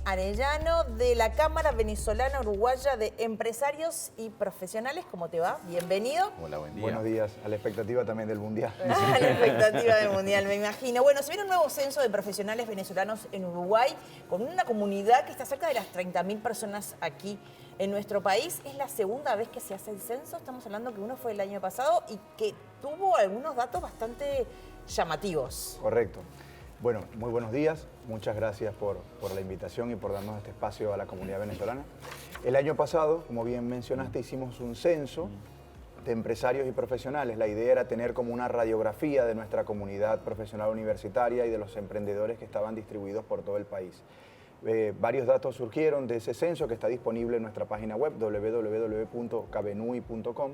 Arellano de la Cámara Venezolana Uruguaya de Empresarios y Profesionales. ¿Cómo te va? Bienvenido. Hola, buen día. Buenos días, a la expectativa también del Mundial. A la expectativa del Mundial, me imagino. Bueno, se viene un nuevo censo de profesionales venezolanos en Uruguay, con una comunidad que está cerca de las 30.000 personas aquí en nuestro país. Es la segunda vez que se hace el censo. Estamos hablando que uno fue el año pasado y que tuvo algunos datos bastante llamativos. Correcto. Bueno, muy buenos días. Muchas gracias por la invitación y por darnos este espacio a la comunidad venezolana. El año pasado, como bien mencionaste, hicimos un censo de empresarios y profesionales. La idea era tener como una radiografía de nuestra comunidad profesional universitaria y de los emprendedores que estaban distribuidos por todo el país. Varios datos surgieron de ese censo que está disponible en nuestra página web www.cabenui.com.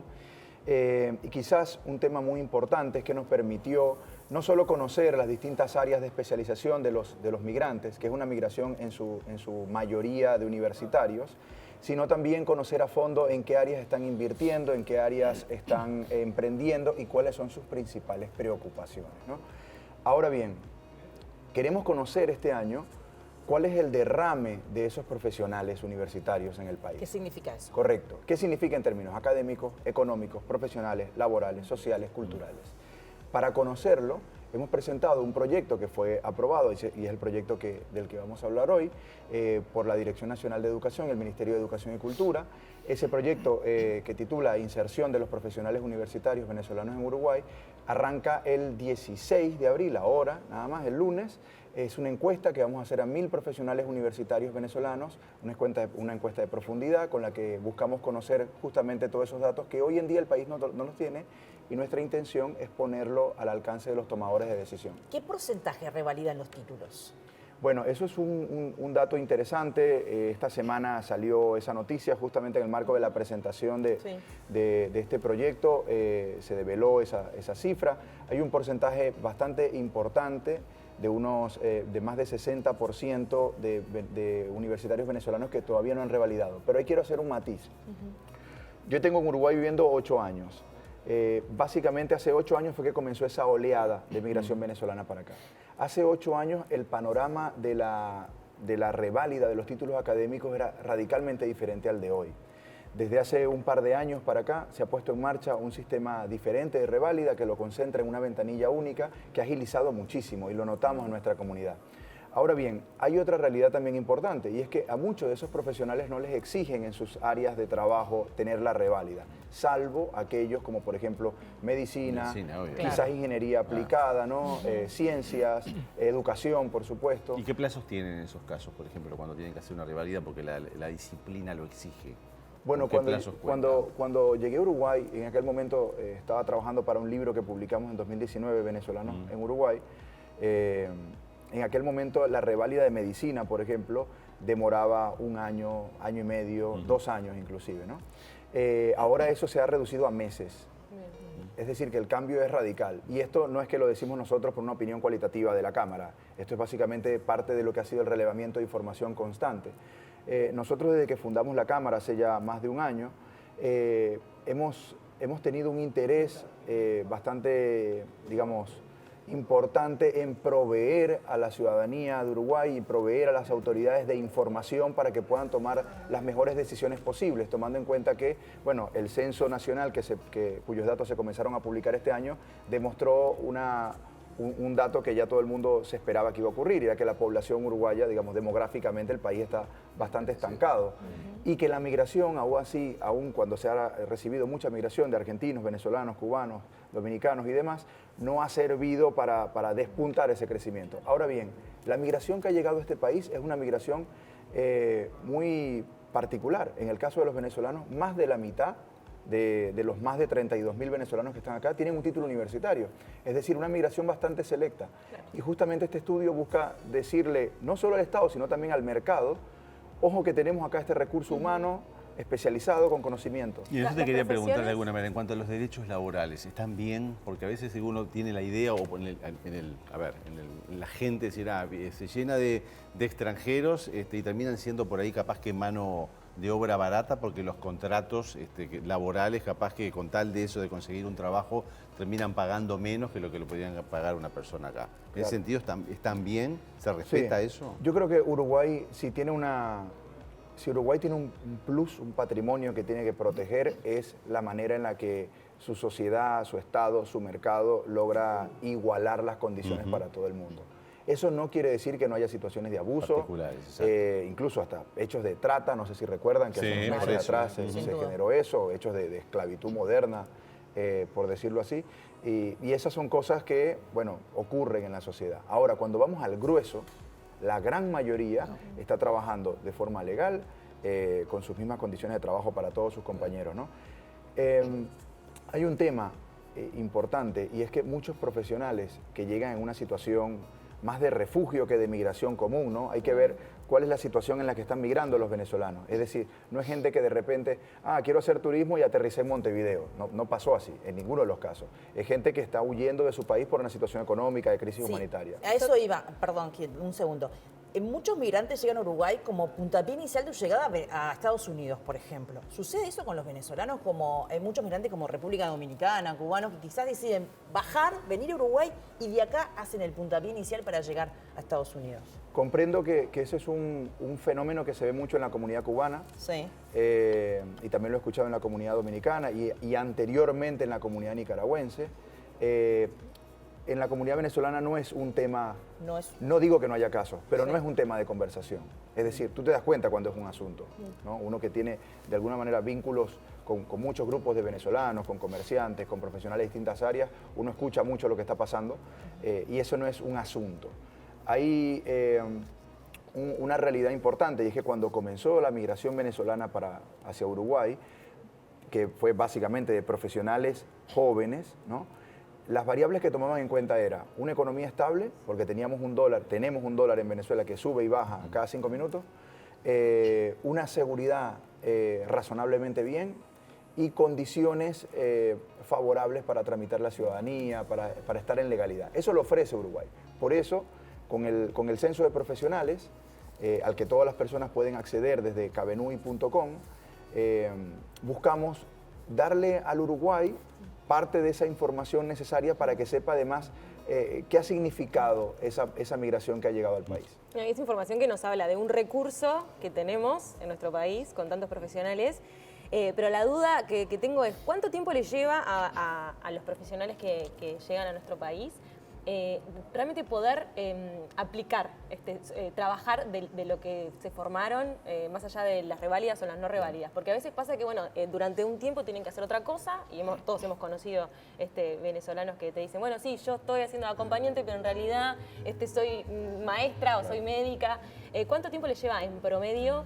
Y quizás un tema muy importante es que nos permitió no solo conocer las distintas áreas de especialización de los migrantes, que es una migración en su mayoría de universitarios, sino también conocer a fondo en qué áreas están invirtiendo, en qué áreas están emprendiendo y cuáles son sus principales preocupaciones, ¿no? Ahora bien, queremos conocer este año cuál es el derrame de esos profesionales universitarios en el país. ¿Qué significa eso? Correcto. ¿Qué significa en términos académicos, económicos, profesionales, laborales, sociales, culturales? Para conocerlo, hemos presentado un proyecto que fue aprobado y es el proyecto del que vamos a hablar hoy por la Dirección Nacional de Educación, el Ministerio de Educación y Cultura. Ese proyecto que titula Inserción de los profesionales universitarios venezolanos en Uruguay arranca el 16 de abril, ahora, nada más, el lunes. Es una encuesta que vamos a hacer a 1.000 profesionales universitarios venezolanos, una encuesta de profundidad con la que buscamos conocer justamente todos esos datos que hoy en día el país no los tiene y nuestra intención es ponerlo al alcance de los tomadores de decisión. ¿Qué porcentaje revalidan los títulos? Bueno, eso es un dato interesante. Esta semana salió esa noticia justamente en el marco de la presentación de este proyecto. Se develó esa cifra. Hay un porcentaje bastante importante de más de 60% de universitarios venezolanos que todavía no han revalidado. Pero ahí quiero hacer un matiz. Yo tengo en Uruguay viviendo 8 años. Básicamente hace 8 años fue que comenzó esa oleada de migración venezolana para acá. Hace 8 años el panorama de la reválida de los títulos académicos era radicalmente diferente al de hoy. Desde hace un par de años para acá se ha puesto en marcha un sistema diferente de reválida que lo concentra en una ventanilla única que ha agilizado muchísimo y lo notamos en nuestra comunidad. Ahora bien, hay otra realidad también importante y es que a muchos de esos profesionales no les exigen en sus áreas de trabajo tener la reválida, salvo aquellos como por ejemplo medicina quizás ingeniería aplicada, ¿no? Ciencias, educación, por supuesto. ¿Y qué plazos tienen en esos casos, por ejemplo, cuando tienen que hacer una reválida porque la disciplina lo exige? Bueno, cuando llegué a Uruguay, en aquel momento estaba trabajando para un libro que publicamos en 2019, Venezolanos en Uruguay. En aquel momento la reválida de medicina, por ejemplo, demoraba 1 año, año y medio, 2 años inclusive, ¿no? Ahora eso se ha reducido a meses. Es decir, que el cambio es radical. Y esto no es que lo decimos nosotros por una opinión cualitativa de la Cámara. Esto es básicamente parte de lo que ha sido el relevamiento de información constante. Nosotros desde que fundamos la Cámara hace ya más de 1 año, hemos tenido un interés bastante, digamos, importante en proveer a la ciudadanía de Uruguay y proveer a las autoridades de información para que puedan tomar las mejores decisiones posibles, tomando en cuenta que, bueno, el censo nacional cuyos datos se comenzaron a publicar este año demostró un dato que ya todo el mundo se esperaba que iba a ocurrir, era que la población uruguaya, digamos, demográficamente el país está bastante estancado y que la migración, aún cuando se ha recibido mucha migración de argentinos, venezolanos, cubanos, dominicanos y demás, no ha servido para despuntar ese crecimiento. Ahora bien, la migración que ha llegado a este país es una migración muy particular. En el caso de los venezolanos, más de la mitad de los más de 32.000 venezolanos que están acá tienen un título universitario, es decir, una migración bastante selecta. Y justamente este estudio busca decirle, no solo al Estado, sino también al mercado, ojo que tenemos acá este recurso humano especializado con conocimiento. Y eso te quería preguntar de alguna manera, en cuanto a los derechos laborales, ¿están bien? Porque a veces uno tiene la idea, o en la gente se llena de extranjeros y terminan siendo por ahí capaz que mano de obra barata porque los contratos laborales, capaz que con tal de eso, de conseguir un trabajo, terminan pagando menos que lo podían pagar una persona acá. En ese sentido, ¿están bien? ¿Se respeta eso? Yo creo que Uruguay, si Uruguay tiene un plus, un patrimonio que tiene que proteger, es la manera en la que su sociedad, su Estado, su mercado logra igualar las condiciones para todo el mundo. Eso no quiere decir que no haya situaciones de abuso, incluso hasta hechos de trata, no sé si recuerdan que hace unos meses atrás se generó eso, hechos de esclavitud moderna, por decirlo así, y esas son cosas que, bueno, ocurren en la sociedad. Ahora, cuando vamos al grueso, la gran mayoría está trabajando de forma legal, con sus mismas condiciones de trabajo para todos sus compañeros, ¿no? Hay un tema importante y es que muchos profesionales que llegan en una situación más de refugio que de migración común, ¿no? Hay que ver cuál es la situación en la que están migrando los venezolanos. Es decir, no es gente que de repente, quiero hacer turismo y aterricé en Montevideo. No pasó así, en ninguno de los casos. Es gente que está huyendo de su país por una situación económica, de crisis humanitaria. A eso iba, perdón, un segundo. Muchos migrantes llegan a Uruguay como puntapié inicial de su llegada a Estados Unidos, por ejemplo. ¿Sucede eso con los venezolanos? Como hay muchos migrantes como República Dominicana, cubanos, que quizás deciden bajar, venir a Uruguay y de acá hacen el puntapié inicial para llegar a Estados Unidos. Comprendo que ese es un fenómeno que se ve mucho en la comunidad cubana. Sí. Y también lo he escuchado en la comunidad dominicana y anteriormente en la comunidad nicaragüense. En la comunidad venezolana no es un tema, no digo que no haya casos, pero no es un tema de conversación. Es decir, tú te das cuenta cuando es un asunto, ¿no? Uno que tiene de alguna manera vínculos con muchos grupos de venezolanos, con comerciantes, con profesionales de distintas áreas, uno escucha mucho lo que está pasando y eso no es un asunto. Hay una realidad importante y es que cuando comenzó la migración venezolana hacia Uruguay, que fue básicamente de profesionales jóvenes, ¿no? Las variables que tomaban en cuenta era una economía estable, porque tenemos un dólar en Venezuela que sube y baja cada 5 minutos, una seguridad razonablemente bien y condiciones favorables para tramitar la ciudadanía, para estar en legalidad. Eso lo ofrece Uruguay. Por eso, con el censo de profesionales, al que todas las personas pueden acceder desde cabenui.com, buscamos darle al Uruguay parte de esa información necesaria para que sepa además qué ha significado esa migración que ha llegado al país. Es información que nos habla de un recurso que tenemos en nuestro país con tantos profesionales, pero la duda que tengo es ¿cuánto tiempo le lleva a los profesionales que llegan a nuestro país realmente poder aplicar, trabajar de lo que se formaron, más allá de las reválidas o las no reválidas? Porque a veces pasa que, bueno, durante un tiempo tienen que hacer otra cosa y todos hemos conocido venezolanos que te dicen, bueno, sí, yo estoy haciendo acompañante, pero en realidad soy maestra o soy médica. ¿Cuánto tiempo les lleva en promedio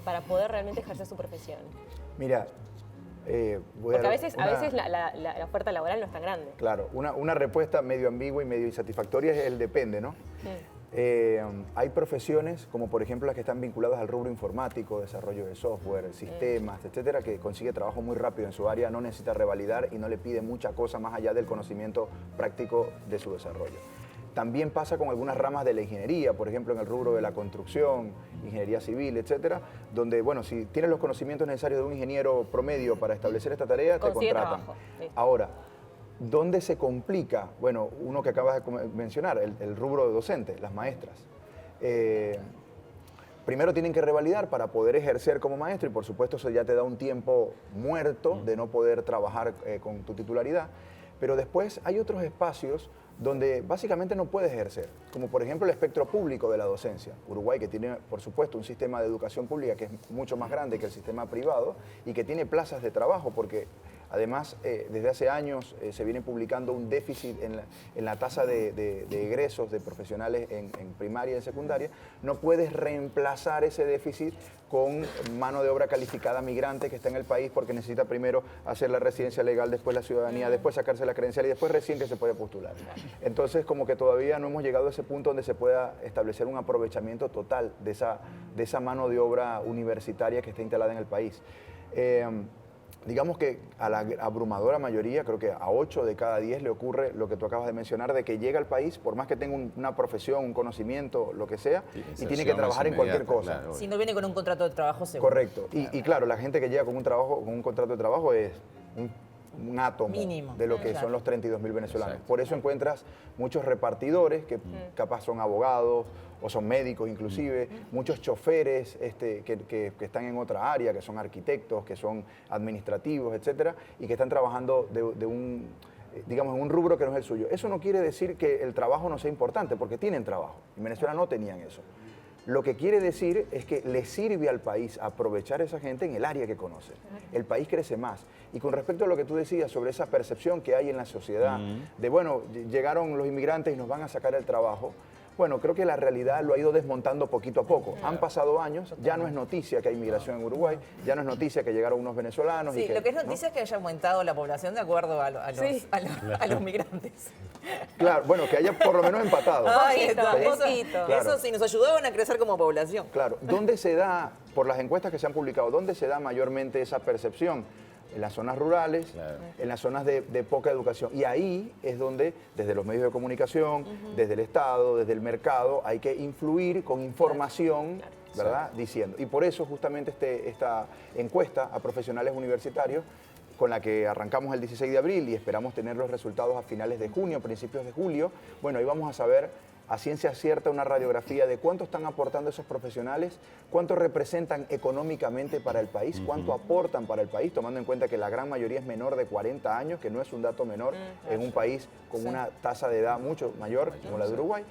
para poder realmente ejercer su profesión? Mira, porque a veces la oferta laboral no es tan grande. Claro, una respuesta medio ambigua y medio insatisfactoria es el depende, ¿no? Sí. Hay profesiones, como por ejemplo las que están vinculadas al rubro informático, desarrollo de software, sistemas, etcétera, que consigue trabajo muy rápido en su área, no necesita revalidar y no le pide mucha cosa más allá del conocimiento práctico de su desarrollo. También pasa con algunas ramas de la ingeniería, por ejemplo, en el rubro de la construcción, ingeniería civil, etcétera, donde, bueno, si tienes los conocimientos necesarios de un ingeniero promedio para establecer esta tarea, te contratan. Sí. Ahora, ¿dónde se complica? Bueno, uno que acabas de mencionar, el rubro de docente, las maestras. Primero tienen que revalidar para poder ejercer como maestro y, por supuesto, eso ya te da un tiempo muerto de no poder trabajar con tu titularidad. Pero después hay otros espacios donde básicamente no puedes ejercer, como por ejemplo el espectro público de la docencia. Uruguay, que tiene por supuesto un sistema de educación pública que es mucho más grande que el sistema privado y que tiene plazas de trabajo, porque además desde hace años se viene publicando un déficit en la tasa de egresos de profesionales en primaria y en secundaria. No puedes reemplazar ese déficit con mano de obra calificada migrante que está en el país porque necesita primero hacer la residencia legal, después la ciudadanía, después sacarse la credencial y después recién que se puede postular. Entonces, como que todavía no hemos llegado a ese punto donde se pueda establecer un aprovechamiento total de esa mano de obra universitaria que está instalada en el país. digamos que a la abrumadora mayoría, creo que a 8 de cada 10 le ocurre lo que tú acabas de mencionar, de que llega al país, por más que tenga una profesión, un conocimiento, lo que sea, y tiene que trabajar en cualquier cosa. Claro, si no viene con un contrato de trabajo seguro. Correcto. Y claro, la gente que llega con un contrato de trabajo es un átomo mínimo de lo que son los 32.000 venezolanos. Por eso encuentras muchos repartidores que capaz son abogados o son médicos inclusive, muchos choferes que están en otra área, que son arquitectos, que son administrativos, etcétera, y que están trabajando digamos, en un rubro que no es el suyo. Eso no quiere decir que el trabajo no sea importante, porque tienen trabajo. En Venezuela no tenían eso. Lo que quiere decir es que le sirve al país aprovechar a esa gente en el área que conoce. El país crece más. Y con respecto a lo que tú decías sobre esa percepción que hay en la sociedad, de bueno, llegaron los inmigrantes y nos van a sacar el trabajo, bueno, creo que la realidad lo ha ido desmontando poquito a poco. Han pasado años, ya no es noticia que hay inmigración en Uruguay, ya no es noticia que llegaron unos venezolanos. Sí, lo que es noticia es que haya aumentado la población de acuerdo a los migrantes. Claro, bueno, que haya por lo menos empatado. Eso sí, nos ayudaban a crecer como población. Claro, ¿dónde se da, por las encuestas que se han publicado, dónde se da mayormente esa percepción? En las zonas rurales, en las zonas de poca educación. Y ahí es donde, desde los medios de comunicación, desde el Estado, desde el mercado, hay que influir con información, ¿verdad? Diciendo. Y por eso justamente esta encuesta a profesionales universitarios, con la que arrancamos el 16 de abril y esperamos tener los resultados a finales de junio, principios de julio, bueno, ahí vamos a saber a ciencia cierta una radiografía de cuánto están aportando esos profesionales, cuánto representan económicamente para el país, cuánto aportan para el país, tomando en cuenta que la gran mayoría es menor de 40 años, que no es un dato menor en un país con una tasa de edad mucho mayor como la de Uruguay,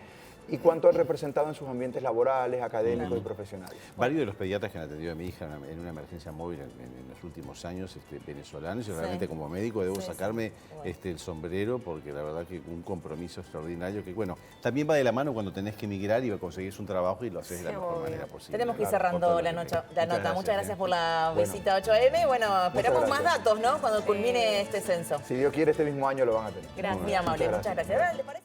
y cuánto han representado en sus ambientes laborales, académicos y profesionales. Varios de los pediatras que han atendido a mi hija en una emergencia móvil en los últimos años, venezolanos, y realmente como médico debo sacarme el sombrero, porque la verdad que un compromiso extraordinario que, bueno, también va de la mano cuando tenés que emigrar y conseguís un trabajo y lo haces de la mejor manera posible. Tenemos que ir cerrando la nota. Muchas gracias por la visita 8M. Bueno, esperamos más datos, ¿no? Cuando culmine este censo. Si Dios quiere, este mismo año lo van a tener. Muy amable, muchas gracias.